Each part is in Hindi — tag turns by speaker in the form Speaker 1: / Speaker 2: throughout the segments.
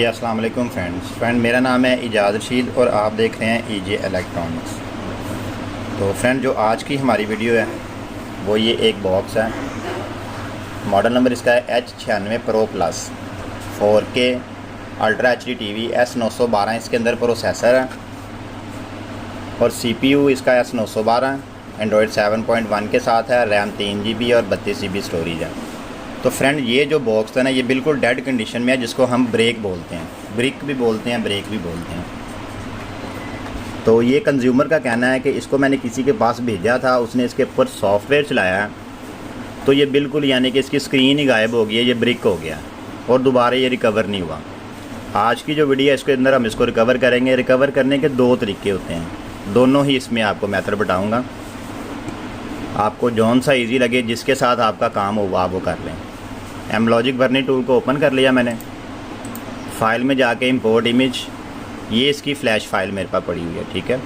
Speaker 1: जी अस्सलाम वालेकुम फ्रेंड मेरा नाम है इजाज़ रशीद और आप देख रहे हैं ईजे इलेक्ट्रॉनिक्स। तो फ्रेंड जो आज की हमारी वीडियो है वो ये एक बॉक्स है। मॉडल नंबर इसका है H96 Pro Plus 4K ultra HD TV S912 इसके अंदर प्रोसेसर है और CPU इसका S912 एंड्रॉयड 7.1 के साथ है। रैम 3 GB और 32 GB स्टोरेज है। तो फ्रेंड ये जो बॉक्स है ना ये बिल्कुल डेड कंडीशन में है, जिसको हम ब्रेक बोलते हैं, ब्रिक भी बोलते हैं, ब्रेक भी बोलते हैं। तो ये कंज्यूमर का कहना है कि इसको मैंने किसी के पास भेजा था, उसने इसके ऊपर सॉफ्टवेयर चलाया तो ये बिल्कुल यानी कि इसकी स्क्रीन ही गायब हो गई है, ये ब्रिक हो गया और दोबारा ये रिकवर नहीं हुआ। आज की जो वीडियो है इसके अंदर हम इसको रिकवर करेंगे। रिकवर करने के दो तरीके होते हैं, दोनों ही इसमें आपको मेथड बताऊँगा। आपको जौन सा ईजी लगे, जिसके साथ आपका काम हो आप वो कर लें। एमलॉजिक बर्निंग टूल को ओपन कर लिया मैंने। फ़ाइल में जाके इंपोर्ट इमेज, ये इसकी फ़्लैश फ़ाइल मेरे पास पड़ी हुई है, ठीक है।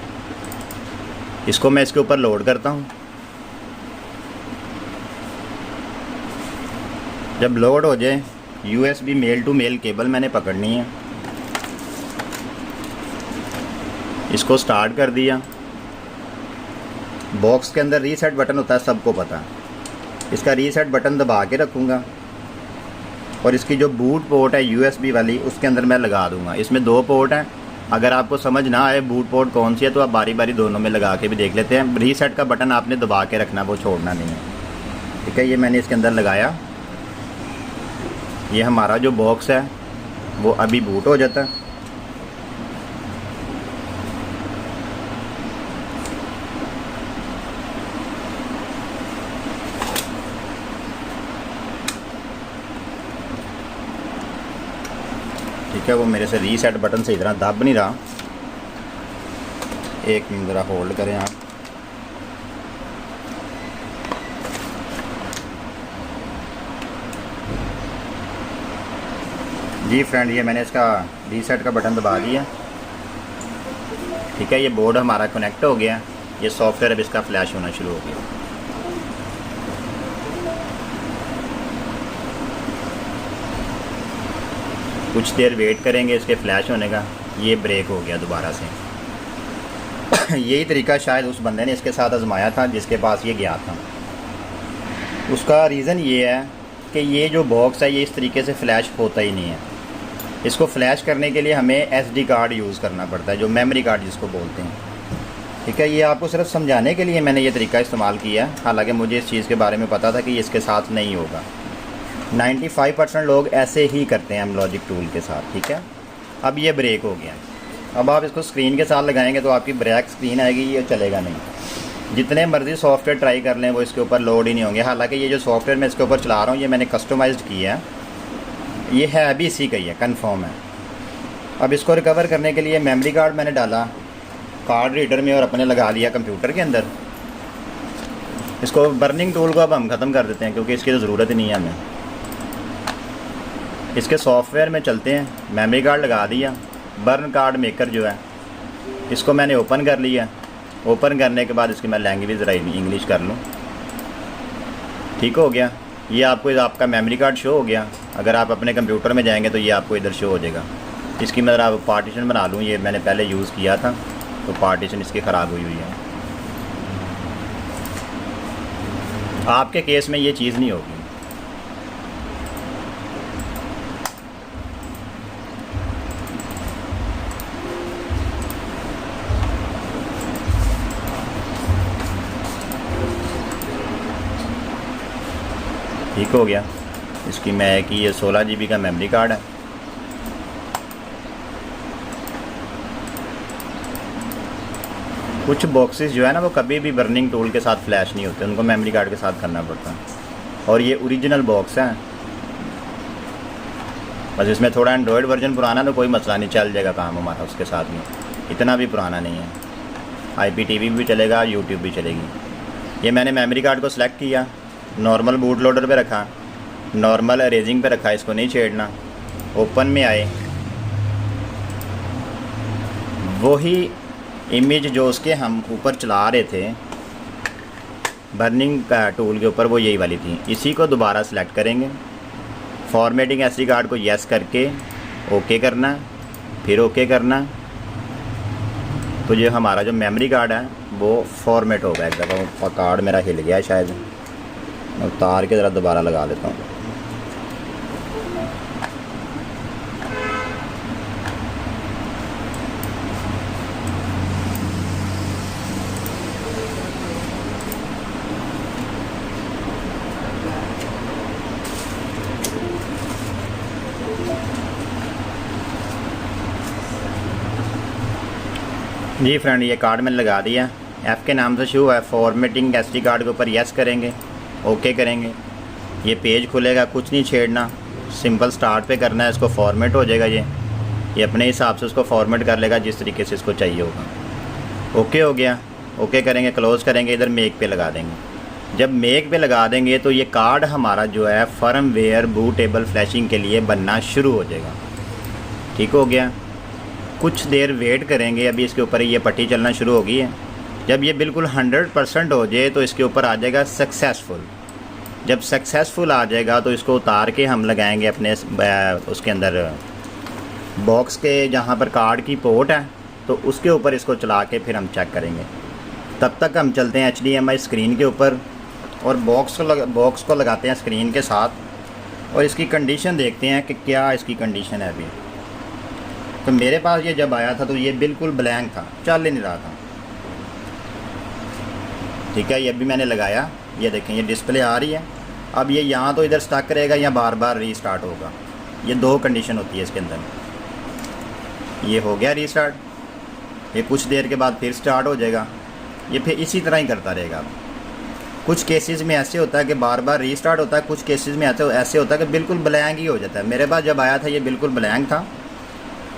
Speaker 1: इसको मैं इसके ऊपर लोड करता हूँ। जब लोड हो जाए USB male to male cable मैंने पकड़नी है। इसको स्टार्ट कर दिया। बॉक्स के अंदर रीसेट बटन होता है, सबको पता है। इसका रीसेट बटन दबा के रखूँगा और इसकी जो बूट पोर्ट है USB वाली उसके अंदर मैं लगा दूंगा। इसमें दो पोर्ट हैं। अगर आपको समझ ना आए बूट पोर्ट कौन सी है तो आप बारी बारी दोनों में लगा के भी देख लेते हैं। रीसेट का बटन आपने दबा के रखना, वो छोड़ना नहीं है, ठीक है। ये मैंने इसके अंदर लगाया। ये हमारा जो बॉक्स है वो अभी बूट हो जाता है। ठीक है, वो मेरे से रीसेट बटन से इतना दब नहीं रहा। एक मिनट ज़रा होल्ड करें आप। जी फ्रेंड, ये मैंने इसका रीसेट का बटन दबा दिया, ठीक है। ये बोर्ड हमारा कनेक्ट हो गया। ये सॉफ्टवेयर अब इसका फ्लैश होना शुरू हो गया। कुछ देर वेट करेंगे इसके फ्लैश होने का। ये ब्रेक हो गया दोबारा से। यही तरीका शायद उस बंदे ने इसके साथ आजमाया था जिसके पास ये गया था। उसका रीज़न ये है कि ये जो बॉक्स है ये इस तरीके से फ़्लैश होता ही नहीं है। इसको फ़्लैश करने के लिए हमें SD कार्ड यूज़ करना पड़ता है, जो मेमोरी कार्ड जिसको बोलते हैं, ठीक है। ये आपको सिर्फ समझाने के लिए मैंने ये तरीका इस्तेमाल किया है। हालाँकि मुझे इस चीज़ के बारे में पता था कि ये इसके साथ नहीं होगा। 95% लोग ऐसे ही करते हैं एमलॉजिक टूल के साथ, ठीक है। अब ये ब्रेक हो गया। अब आप इसको स्क्रीन के साथ लगाएंगे तो आपकी ब्रेक स्क्रीन आएगी, ये चलेगा नहीं। जितने मर्ज़ी सॉफ्टवेयर ट्राई कर लें वो इसके ऊपर लोड ही नहीं होंगे। हालांकि ये जो सॉफ्टवेयर मैं इसके ऊपर चला रहा हूँ ये मैंने कस्टमाइज्ड किया है, ये है अभी इसी का ही है, कन्फर्म है। अब इसको रिकवर करने के लिए मेमोरी कार्ड मैंने डाला कार्ड रीडर में और अपने लगा लिया कंप्यूटर के अंदर। इसको बर्निंग टूल को अब हम ख़त्म कर देते हैं क्योंकि इसकी तो ज़रूरत ही नहीं है हमें। इसके सॉफ्टवेयर में चलते हैं। मेमोरी कार्ड लगा दिया। बर्न कार्ड मेकर जो है इसको मैंने ओपन कर लिया। ओपन करने के बाद इसकी मैं लैंग्वेज इंग्लिश कर लूँ, ठीक हो गया। ये आपको आपका मेमोरी कार्ड शो हो गया। अगर आप अपने कंप्यूटर में जाएंगे तो ये आपको इधर शो हो जाएगा। इसकी मैं ज़रा पार्टीशन बना लूँ। ये मैंने पहले यूज़ किया था तो पार्टीशन इसकी ख़राब हुई है। आपके केस में ये चीज़ नहीं होगी। ठीक हो गया। इसकी मैं कि ये 16 GB का मेमोरी कार्ड है। कुछ बॉक्सेस जो है ना वो कभी भी बर्निंग टूल के साथ फ्लैश नहीं होते, उनको मेमोरी कार्ड के साथ करना पड़ता है। और ये ओरिजिनल बॉक्स है। बस इसमें थोड़ा एंड्रॉयड वर्जन पुराना तो कोई मसला नहीं, चल जाएगा काम हमारा उसके साथ में। इतना भी पुराना नहीं है। IPTV भी चलेगा, YouTube भी चलेगी। ये मैंने मेमोरी कार्ड को सिलेक्ट किया, नॉर्मल बूट लोडर पे रखा, नॉर्मल अरेजिंग पे रखा, इसको नहीं छेड़ना। ओपन में आए, वही इमेज जो उसके हम ऊपर चला रहे थे बर्निंग टूल के ऊपर, वो यही वाली थी। इसी को दोबारा सेलेक्ट करेंगे। फॉर्मेटिंग SD कार्ड को येस करके ओके करना है, फिर ओके करना है। तो ये हमारा जो मेमोरी कार्ड है वो फॉर्मेट होगा। एक दफ़ा कार्ड मेरा हिल गया शायद, मैं उतार के ज़रा दोबारा लगा लेता हूँ। जी फ्रेंड, ये कार्ड मैंने लगा दिया। ऐप के नाम से शुरू है। फॉर्मेटिंग एसडी कार्ड के ऊपर यस करेंगे, ओके करेंगे, ये पेज खुलेगा। कुछ नहीं छेड़ना, सिंपल स्टार्ट पे करना है। इसको फॉर्मेट हो जाएगा। ये अपने हिसाब से उसको फॉर्मेट कर लेगा जिस तरीके से इसको चाहिए होगा। ओके हो गया, ओके करेंगे, क्लोज़ करेंगे, इधर मेक पे लगा देंगे। जब मेक पे लगा देंगे तो ये कार्ड हमारा जो है फर्मवेयर बूटेबल फ्लैशिंग के लिए बनना शुरू हो जाएगा। ठीक हो गया। कुछ देर वेट करेंगे। अभी इसके ऊपर ये पट्टी चलना शुरू हो गई है। जब ये बिल्कुल 100% हो जाए तो इसके ऊपर आ जाएगा सक्सेसफुल। जब सक्सेसफुल आ जाएगा तो इसको उतार के हम लगाएंगे अपने उसके अंदर बॉक्स के जहाँ पर कार्ड की पोर्ट है, तो उसके ऊपर इसको चला के फिर हम चेक करेंगे। तब तक हम चलते हैं HDMI स्क्रीन के ऊपर और बॉक्स को लगाते हैं स्क्रीन के साथ और इसकी कंडीशन देखते हैं कि क्या इसकी कंडीशन है। अभी तो मेरे पास ये जब आया था तो ये बिल्कुल ब्लैंक था, चल ही नहीं रहा था। ठीक है, ये भी मैंने लगाया। ये देखें, ये डिस्प्ले आ रही है। अब ये यहाँ तो इधर स्टक रहेगा या बार बार रीस्टार्ट होगा। ये दो कंडीशन होती है इसके अंदर। ये हो गया रीस्टार्ट, ये कुछ देर के बाद फिर स्टार्ट हो जाएगा। ये फिर इसी तरह ही करता रहेगा। कुछ केसेस में ऐसे होता है कि बार बार रीस्टार्ट होता है, कुछ केसेस में ऐसे होता है कि बिल्कुल ब्लैंक ही हो जाता है। मेरे पास जब आया था ये बिल्कुल ब्लैंक था,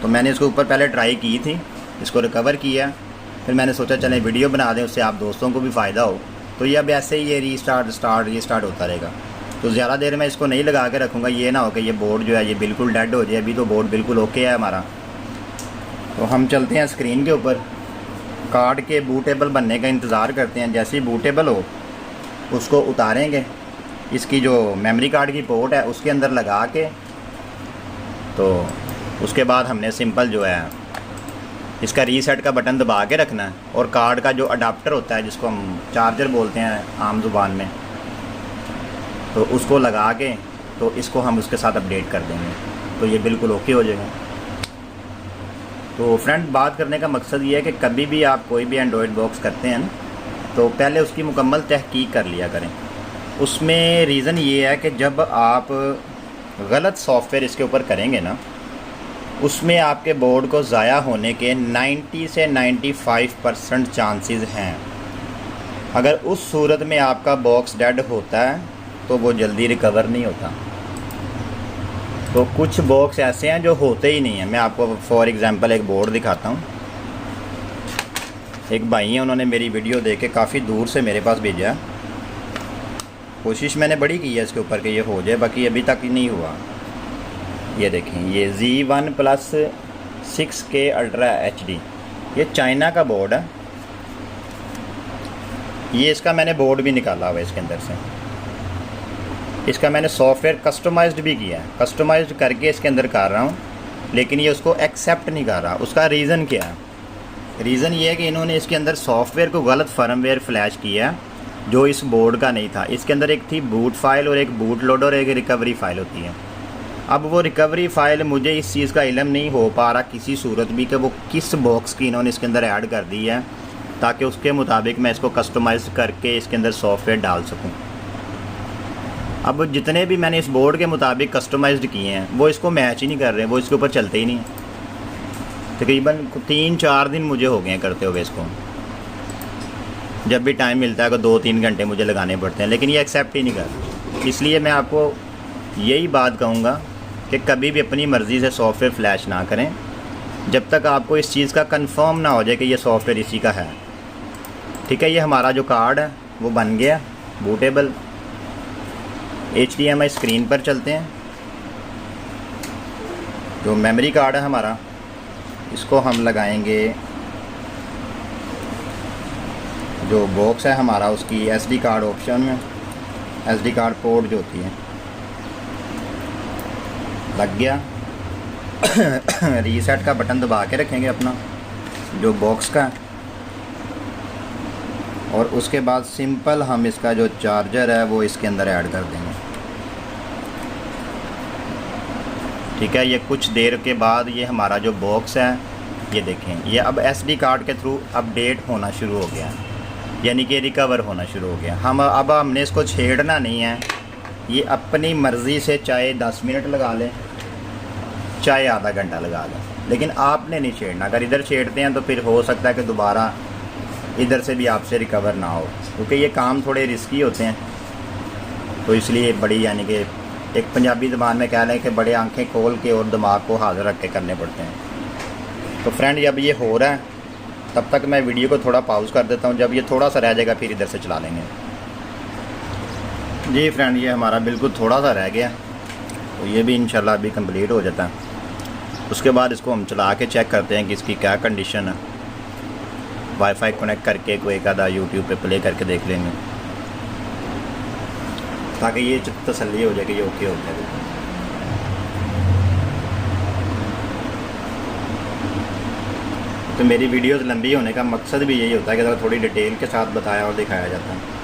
Speaker 1: तो मैंने इसको ऊपर पहले ट्राई की थी, इसको रिकवर किया। फिर मैंने सोचा चलें वीडियो बना दें, उससे आप दोस्तों को भी फ़ायदा हो। तो ये अब ऐसे ही ये रीस्टार्ट होता रहेगा। तो ज़्यादा देर मैं इसको नहीं लगा के रखूँगा। ये ना हो कि ये बोर्ड जो है ये बिल्कुल डेड हो जाए। अभी तो बोर्ड बिल्कुल ओके है हमारा। तो हम चलते हैं स्क्रीन के ऊपर, कार्ड के बूटेबल बनने का इंतज़ार करते हैं। जैसे ही बूटेबल हो उसको उतारेंगे, इसकी जो मेमोरी कार्ड की पोर्ट है उसके अंदर लगा के, तो उसके बाद हमने सिंपल जो है इसका रीसेट का बटन दबा के रखना है और कार्ड का जो अडाप्टर होता है जिसको हम चार्जर बोलते हैं आम ज़ुबान में, तो उसको लगा के तो इसको हम उसके साथ अपडेट कर देंगे। तो ये बिल्कुल ओके हो जाएगा। तो फ्रेंड, बात करने का मकसद ये है कि कभी भी आप कोई भी एंड्रॉयड बॉक्स करते हैं ना, तो पहले उसकी मुकम्मल तहकीक कर लिया करें। उसमें रीज़न ये है कि जब आप गलत सॉफ्टवेयर इसके ऊपर करेंगे ना, उसमें आपके बोर्ड को ज़ाया होने के 90 से 95% चांसेस हैं। अगर उस सूरत में आपका बॉक्स डेड होता है तो वो जल्दी रिकवर नहीं होता। तो कुछ बॉक्स ऐसे हैं जो होते ही नहीं हैं। मैं आपको फॉर एग्ज़ाम्पल एक बोर्ड दिखाता हूँ। एक भाई हैं, उन्होंने मेरी वीडियो देख के काफ़ी दूर से मेरे पास भेजा। कोशिश मैंने बड़ी की है इसके ऊपर कि ये हो जाए, बाकी अभी तक ही नहीं हुआ। ये देखें, ये Z1+ 6K Ultra HD, ये चाइना का बोर्ड है। ये इसका मैंने बोर्ड भी निकाला हुआ है इसके अंदर से। इसका मैंने सॉफ्टवेयर कस्टमाइज्ड भी किया है, कस्टमाइज्ड करके इसके अंदर कर रहा हूँ, लेकिन ये उसको एक्सेप्ट नहीं कर रहा। उसका रीज़न क्या है? रीज़न ये है कि इन्होंने इसके अंदर सॉफ्टवेयर को गलत फर्मवेयर फ्लैश किया जो इस बोर्ड का नहीं था। इसके अंदर एक थी बूट फाइल और एक बूट लोडर और एक रिकवरी फ़ाइल होती है। अब वो रिकवरी फ़ाइल मुझे इस चीज़ का इल्म नहीं हो पा रहा किसी सूरत भी कि वो किस बॉक्स की इन्होंने इसके अंदर ऐड कर दी है, ताकि उसके मुताबिक मैं इसको कस्टमाइज़ करके इसके अंदर सॉफ्टवेयर डाल सकूं। अब जितने भी मैंने इस बोर्ड के मुताबिक कस्टमाइज्ड किए हैं वो इसको मैच ही नहीं कर रहे, वो इसके ऊपर चलते ही नहीं। तकरीबन 3-4 दिन मुझे हो गए हैं करते हुए इसको। जब भी टाइम मिलता है तो 2-3 घंटे मुझे लगाने पड़ते हैं, लेकिन ये एक्सेप्ट ही नहीं कर। इसलिए मैं आपको यही बात कहूँगा कि कभी भी अपनी मर्ज़ी से सॉफ्टवेयर फ्लैश ना करें जब तक आपको इस चीज़ का कंफर्म ना हो जाए कि ये सॉफ्टवेयर इसी का है। ठीक है, ये हमारा जो कार्ड है वो बन गया बूटेबल। HDMI स्क्रीन पर चलते हैं। जो मेमोरी कार्ड है हमारा, इसको हम लगाएंगे, जो बॉक्स है हमारा उसकी SD कार्ड ऑप्शन में, SD कार्ड पोर्ट जो होती है, लग गया। रीसेट का बटन दबा के रखेंगे अपना जो बॉक्स का, और उसके बाद सिंपल हम इसका जो चार्जर है वो इसके अंदर ऐड कर देंगे। ठीक है, ये कुछ देर के बाद ये हमारा जो बॉक्स है ये देखें, ये अब SD कार्ड के थ्रू अपडेट होना शुरू हो गया, यानी कि रिकवर होना शुरू हो गया। अब हमने इसको छेड़ना नहीं है, ये अपनी मर्ज़ी से चाहे 10 मिनट लगा लें चाहे आधा घंटा लगा लें, लेकिन आपने नहीं छेड़ना। अगर इधर छेड़ते हैं तो फिर हो सकता है कि दोबारा इधर से भी आपसे रिकवर ना हो, क्योंकि ये काम थोड़े रिस्की होते हैं। तो इसलिए बड़ी, यानी कि एक पंजाबी ज़बान में कह लें कि बड़े आंखें खोल के और दिमाग को हाज़िर रख के करने पड़ते हैं। तो फ्रेंड जब ये हो रहा है तब तक मैं वीडियो को थोड़ा पॉज कर देता हूँ, जब ये थोड़ा सा रह जाएगा फिर इधर से चला लेंगे। जी फ्रेंड, ये हमारा बिल्कुल थोड़ा सा रह गया, तो ये भी इंशाल्लाह अभी कंप्लीट हो जाता है। उसके बाद इसको हम चला के चेक करते हैं कि इसकी क्या कंडीशन है। वाईफाई कनेक्ट करके कोई एक आधा यूट्यूब पे प्ले करके देख लेंगे, ताकि ये तसल्ली हो जाए कि ये ओके हो जाए। तो मेरी वीडियोस लंबी होने का मकसद भी यही होता है कि ज़रा थोड़ी डिटेल के साथ बताया और दिखाया जाता है।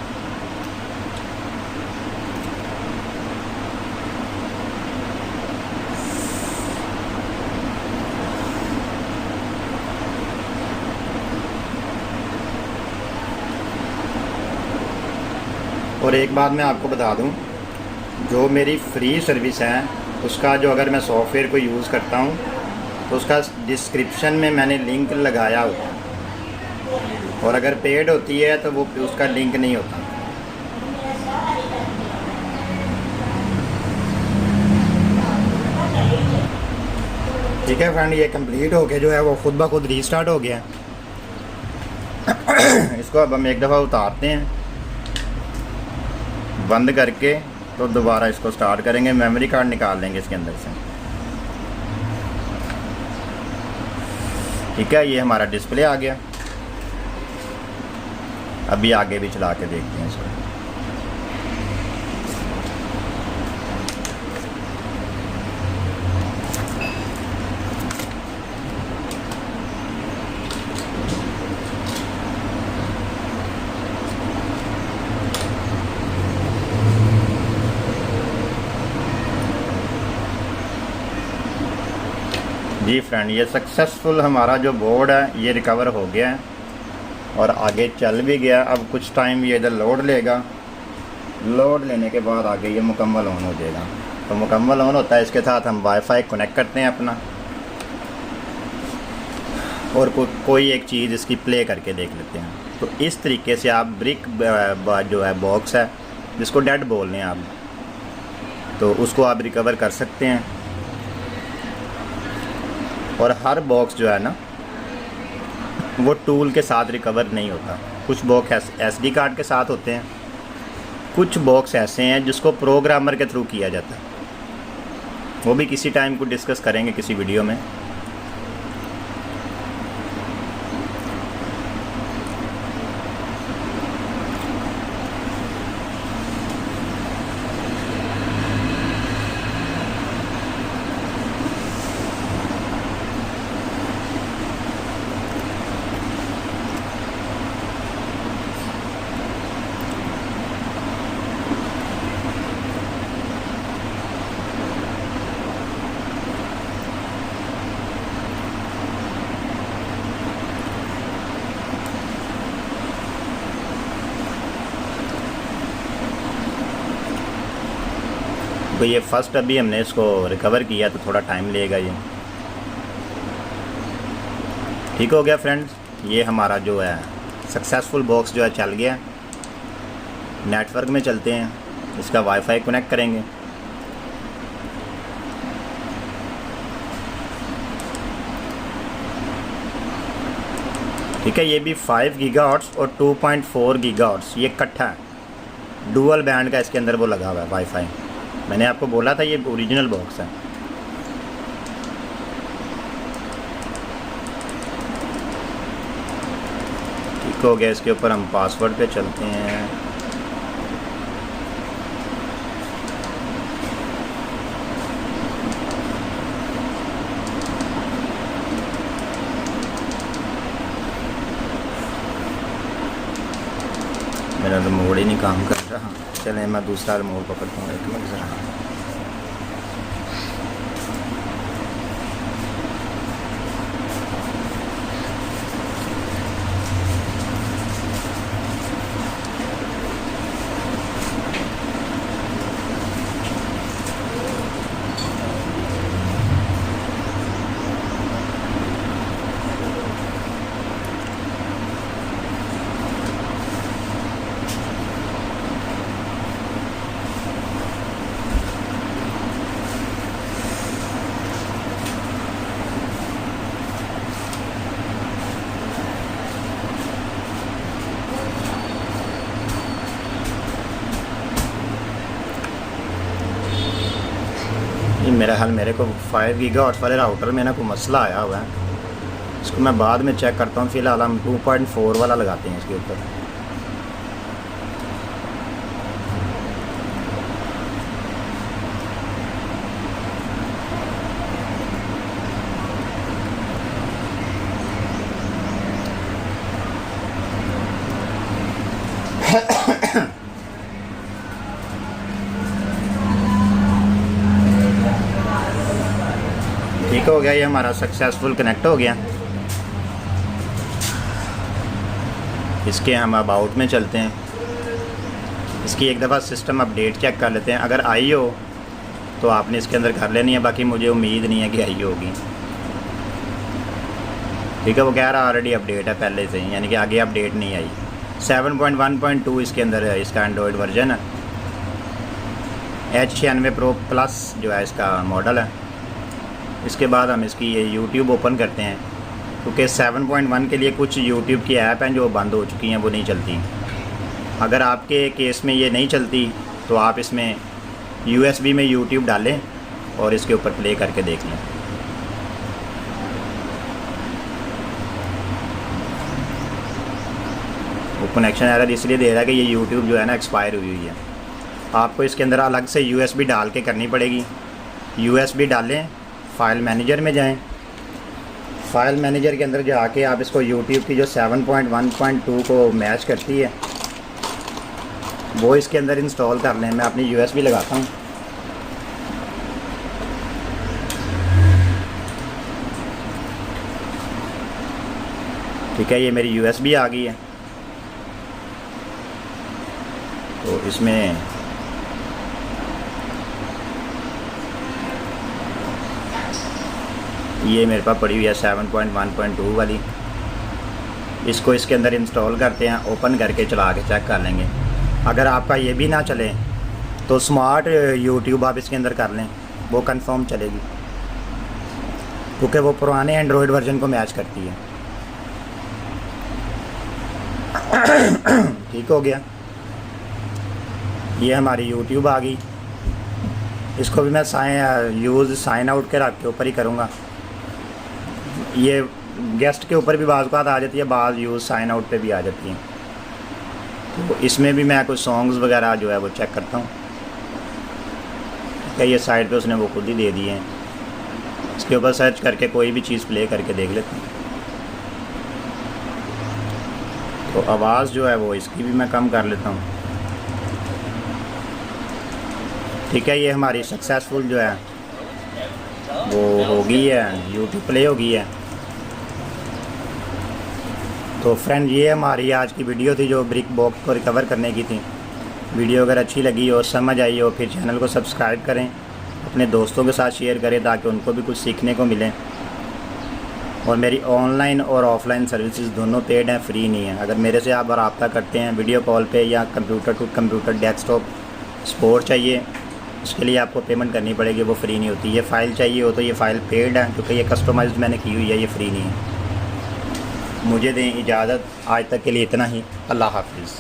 Speaker 1: और एक बात मैं आपको बता दूं, जो मेरी फ्री सर्विस है उसका जो अगर मैं सॉफ्टवेयर को यूज़ करता हूं तो उसका डिस्क्रिप्शन में मैंने लिंक लगाया होता है, और अगर पेड होती है तो वो उसका लिंक नहीं होता। ठीक है फ्रेंड, ये कंप्लीट हो के जो है वो खुद ब खुद रीस्टार्ट हो गया। इसको अब हम एक दफ़ा उतारते हैं बंद करके, तो दोबारा इसको स्टार्ट करेंगे। मेमोरी कार्ड निकाल लेंगे इसके अंदर से। ठीक है, ये हमारा डिस्प्ले आ गया। अभी आगे भी चला के देखते हैं इसको। जी फ्रेंड, ये सक्सेसफुल हमारा जो बोर्ड है ये रिकवर हो गया है और आगे चल भी गया। अब कुछ टाइम ये इधर लोड लेगा, लोड लेने के बाद आगे ये मुकम्मल ऑन हो जाएगा। तो मुकम्मल ऑन होता है, इसके साथ हम वाईफाई कनेक्ट करते हैं अपना, और कोई एक चीज़ इसकी प्ले करके देख लेते हैं। तो इस तरीके से आप ब्रिक जो है बॉक्स है, जिसको डेड बोलते हैं आप, तो उसको आप रिकवर कर सकते हैं। और हर बॉक्स जो है ना वो टूल के साथ रिकवर नहीं होता। कुछ बॉक्स SD कार्ड के साथ होते हैं, कुछ बॉक्स ऐसे हैं जिसको प्रोग्रामर के थ्रू किया जाता है। वो भी किसी टाइम को डिस्कस करेंगे किसी वीडियो में। तो ये फर्स्ट अभी हमने इसको रिकवर किया तो थोड़ा टाइम लेगा। ये ठीक हो गया फ्रेंड्स, ये हमारा जो है सक्सेसफुल बॉक्स जो है चल गया। नेटवर्क में चलते हैं, इसका वाईफाई कनेक्ट करेंगे। ठीक है, ये भी 5 गीगाहर्ट्ज़ और 2.4 गीगाहर्ट्ज़ ये इकट्ठा है। डुअल बैंड का इसके अंदर वो लगा हुआ है वाईफाई। मैंने आपको बोला था ये ओरिजिनल बॉक्स है। ठीक हो गया, इसके ऊपर हम पासवर्ड पे चलते हैं। मेरा रिमोट ही नहीं काम कर रहा। चलें मैं दूसरा रिमोट पकड़ता हूँ एक मिनट ज़रा। मेरा हाल मेरे को 5 गीगाहर्ट्ज़ वाले राउटर में ना कोई मसला आया हुआ है, इसको मैं बाद में चेक करता हूँ। फ़िलहाल हम 2.4 वाला लगाते हैं इसके ऊपर। ठीक हो गया, ये हमारा सक्सेसफुल कनेक्ट हो गया। इसके हम अबाउट में चलते हैं। इसकी एक दफ़ा सिस्टम अपडेट चेक कर लेते हैं। अगर आई हो तो आपने इसके अंदर कर लेनी है, बाकी मुझे उम्मीद नहीं है कि आई होगी। ठीक है, वो कह रहा ऑलरेडी अपडेट है पहले से ही, यानी कि आगे अपडेट नहीं आई। 7.1.2 इसके अंदर है, इसका एंड्रॉयड वर्जन है। H96 Pro प्लस जो है इसका मॉडल है। इसके बाद हम इसकी ये YouTube ओपन करते हैं, क्योंकि 7.1 के लिए कुछ YouTube की ऐप हैं जो बंद हो चुकी हैं, वो नहीं चलती। अगर आपके केस में ये नहीं चलती तो आप इसमें USB में YouTube डालें और इसके ऊपर प्ले करके देख लें। वो कनेक्शन एरर इसलिए दे रहा है कि ये YouTube जो है ना एक्सपायर हुई हुई है। आपको इसके अंदर अलग से USB डाल के करनी पड़ेगी। USB डालें, फ़ाइल मैनेजर में जाएं। फ़ाइल मैनेजर के अंदर जाके आप इसको YouTube की जो 7.1.2 को मैच करती है वो इसके अंदर इंस्टॉल कर लें। मैं अपनी USB लगाता हूँ। ठीक है, ये मेरी USB आ गई है। तो इसमें ये मेरे पास पड़ी हुई है 7.1.2 वाली। इसको इसके अंदर इंस्टॉल करते हैं, ओपन करके चला के चेक कर लेंगे। अगर आपका ये भी ना चले तो स्मार्ट YouTube आप इसके अंदर कर लें, वो कंफर्म चलेगी, क्योंकि वो पुराने एंड्रॉयड वर्जन को मैच करती है। ठीक हो गया, ये हमारी YouTube आ गई। इसको भी मैं साइन आउट के रख के ऊपर ही करूँगा। ये गेस्ट के ऊपर भी बाज़ बात आ जाती है, बाज़ यूज़ साइन आउट पे भी आ जाती है। तो इसमें भी मैं कुछ सॉन्ग्स वगैरह जो है वो चेक करता हूँ। क्या ये साइड पे उसने वो खुद ही दे दिए हैं। इसके ऊपर सर्च करके कोई भी चीज़ प्ले करके देख लेते हैं। तो आवाज़ जो है वो इसकी भी मैं कम कर लेता हूँ। ठीक है, ये हमारी सक्सेसफुल जो है वो हो गई है, YouTube प्ले हो गई है। तो फ्रेंड, ये हमारी आज की वीडियो थी जो ब्रिक बॉक्स को रिकवर करने की थी। वीडियो अगर अच्छी लगी हो, समझ आई हो, फिर चैनल को सब्सक्राइब करें, अपने दोस्तों के साथ शेयर करें ताकि उनको भी कुछ सीखने को मिले। और मेरी ऑनलाइन और ऑफ़लाइन सर्विसेज दोनों पेड हैं, फ्री नहीं है। अगर मेरे से आप रब्ता करते हैं वीडियो कॉल पे या computer to computer desktop support चाहिए, उसके लिए आपको पेमेंट करनी पड़ेगी, वो फ्री नहीं होती। ये फ़ाइल चाहिए हो तो ये फ़ाइल पेड है, क्योंकि ये कस्टमाइज्ड मैंने की हुई है, ये फ्री नहीं है। मुझे दें इजाज़त, आज तक के लिए इतना ही। अल्लाह हाफिज़।